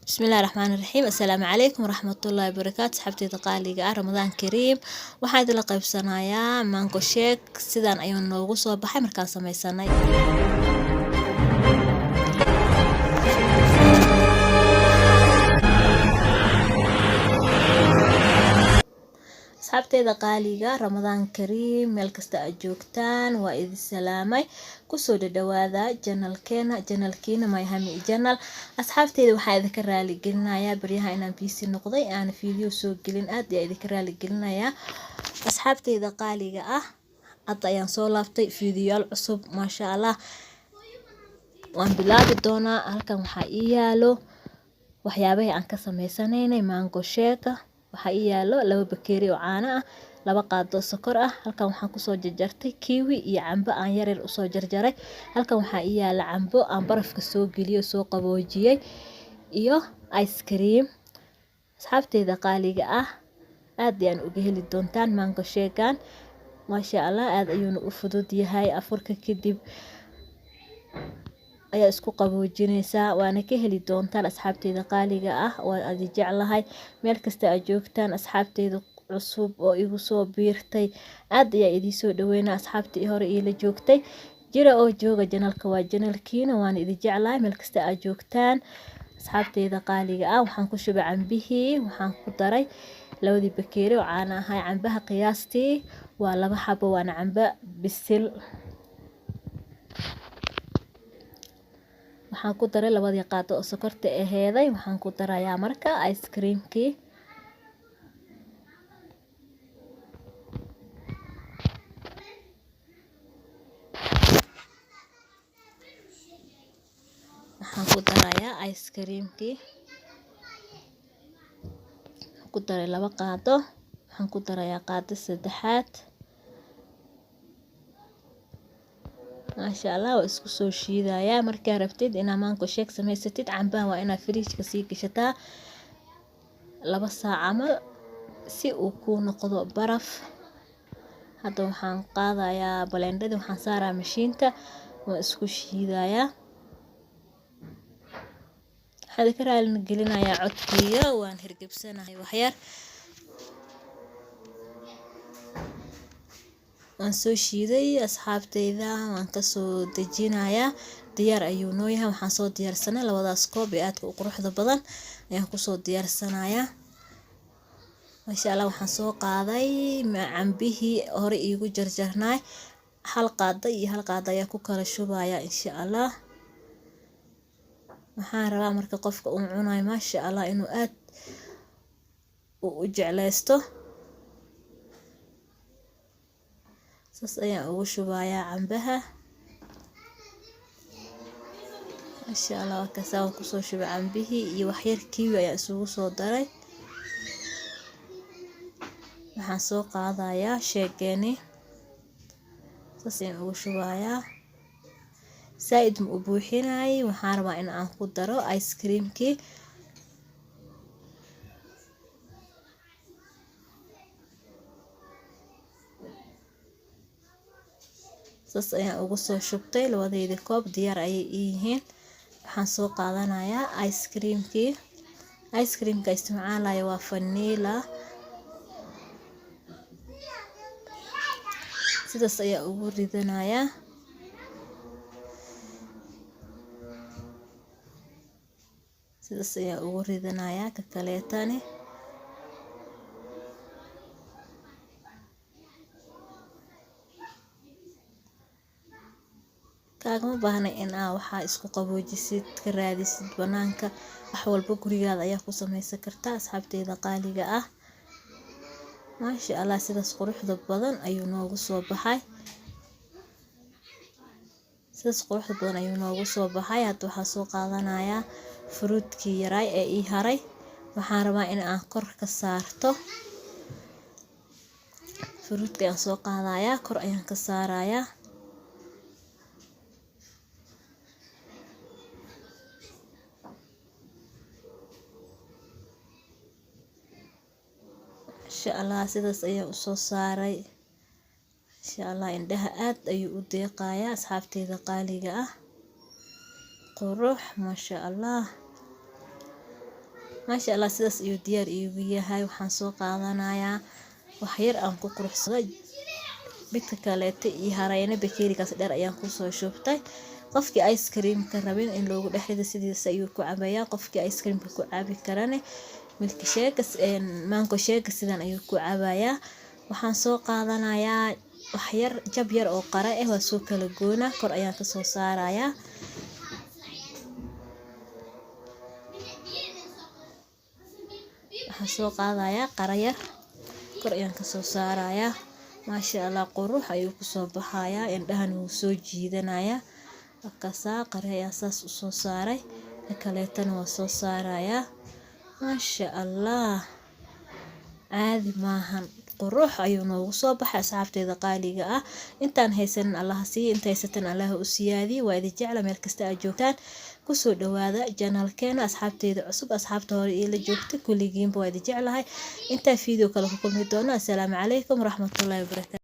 بسم الله الرحمن الرحيم. السلام عليكم ورحمة الله وبركاته. صحبتي دقاليقة رمضان كريم. waxaan idila qaybsanayaa mango shake sidaan ayuu noogu soo baxay markaan sameysanay. asxaabteyda qaaliga ramadaan kariim meel kasta aad joogtaan waa idin salaamay kusoo dhawaada janalkiina mayhami janal. asxaabteyda waxaa idinka raali gelinayaa baryaha inaan busy noqday aan video soo gelin aad iyo idinka raali gelinayaa. asxaabteyda qaaliga ah hadda ayaan soo laabtay videoyaal cusub maasha Allah. waan bilaabi doonaa halkan waxaa ii yaalo waxyaabaha aan ka sameysanaynay mango shake. waxaa ii yaalo 2 bakeeri oo caano ah, 2 qaado sokor ah. halkan waxaan ku soo jarjartay kiwi iyo cambo aan yar u soo jarjaray. halkan waxaa ii yaalo cambo aan barafka soo geliyo soo qaboojiyay iyo ice cream. asxaabteyda qaaliga ah aad ayaan uga heli doontaan mango shake-an maasha Allah. aad ayuu u fudud yahay, afurka kadib ayaa isku qaboojinaysaa waana ka heli doontaan asxaabteyda qaaliga ah. waan aad jeclahay meel kasta aad joogtaan asxaabteyda cusub oo igu soo biirtay aad ayaa idin soo dhaweynaa. asxaabtii hore ila joogtay jira oo jooga janalka waa janalkiina waan idin jeclahay meel kasta aad joogtaan asxaabteyda qaaliga ah. waxaan ku shubay cambihii, waxaan ku daray 2 bakeeri oo caano ah. cambaha qiyaastii waa 2 xabo waana cambo bisil. waxaan ku daray 2 qaado oo sokorta aheeday. waxaan ku darayaa marka ice cream-kii. waxaan ku darayaa ice cream-kii. ku daray 2 qaado. waxaan ku darayaa qaado saddexaad. maasha Allah waa isku soo shiidayaa. markaa rabtid inaad mango shake samaysatid cambaha waa inaad fridge-ka sii gashataa 2 saac camal si uu ku noqdo baraf. hadda waxaan qaadayaa blender-da, waxaan saaraa mashiinta waa isku shiidayaa. waxaan ka raali gelinayaa codkayga waan hirgibsanahay wax yar. waan soo shiiday asxaabteyda waan ka soo dejinayaa. diyaar ayuu noo yahay. waxaan soo diyaarsanay 2daas koob ee aadka u quruxda badan ayaan ku soo diyaarsanayaa maasha Allah. waxaan soo qaaday cambihii hore iigu jarjarnay 1 qaado iyo 1 qaado ayaa ku kala shubaya insha Allah. waxaan rabaa marka qofka uu cunayo maasha Allah inuu aad u jeclaysto. saas ayaan ugu shubayaa cambaha maasha Allah. waan ku soo shubay cambihii iyo wax yar kiwi ayaa isugu soo daray. waxaan soo qaadayaa sheegani saas ayaan ugu shubayaa. saaid ma u buuxinay. waxaan rabaa in aan ku daro ice cream-kii. saas ayaan ugu soo shubtay 2 koob diyaar ayay yihiin. waxaan soo qaadanayaa ice cream-kii. ice cream-ka isticmaalayo waa vanilla. sidaas ayaa ugu ridanayaa. sidaas ayaa ugu ridanayaa ka kaleetani. kaagama baahna in waxaa isku qaboojisid ka raadisid banaanka. wax walba gurigaada ayaa ku sameysan kartaa asxaabteyda qaaliga ah maasha Allah. sidaas quruxda badan ayuu noogu soo baxay. hadda waxaan soo qaadanayaa fruitkii yaray ee ii haray. waxaan rabaa in aan kor ka saarto. fruitka ayaan soo qaadayaa kor ayaan ka saarayaa. insha Allah sidaas ayaan u soo saaray. insha Allah indhaha aad ayuu u deeqayaa asxaabteyda qaaliga ah. qurux ma sha Allah. ما شاء الله sidaas iyo diyaar iigu yahay. Waxaan soo qaadanayaa wax yar aan ku quruxsaday midka kaleete iyo harayna bakeerigaas dheer ayaan ku soo shubtay. qofkii ice cream ka rabin in loogu dhexrido sidiisa ayuu ku cabayaa. qofkii ice cream ku cabi karane milk shake mango shake sidan ayuu ku cabayaa. waxaan soo qaadanayaa wax yar jab yar oo qara ah waa soo kala goona kor ayaan ka soo saarayaa. waxaan soo qaadayaa qara yar kor ayaan ka soo saarayaa. ما شاء الله قروح ayuu ku soo baxayaa indhahan wuu soo jiidanayaa. akaasa qaraya saas u soo saaray kaleetana waa soo saarayaa. ما شاء الله caadi maahan qurux ayuu noogu soo baxay asxaabteeda qaaliga ah. intaan haysan Allah siiyo inta haysatan Allah u siyaadi. waa idin jecel meel kasta aad joogtaan ku soo dhawaada channelkeena asxaabteeda cusub asxaabta hore ee la joogta kulligiin waa idin jecelahay. inta video kale ku kulmi doona. assalaamu calaykum waraxmatullaahi wabarakaatuh.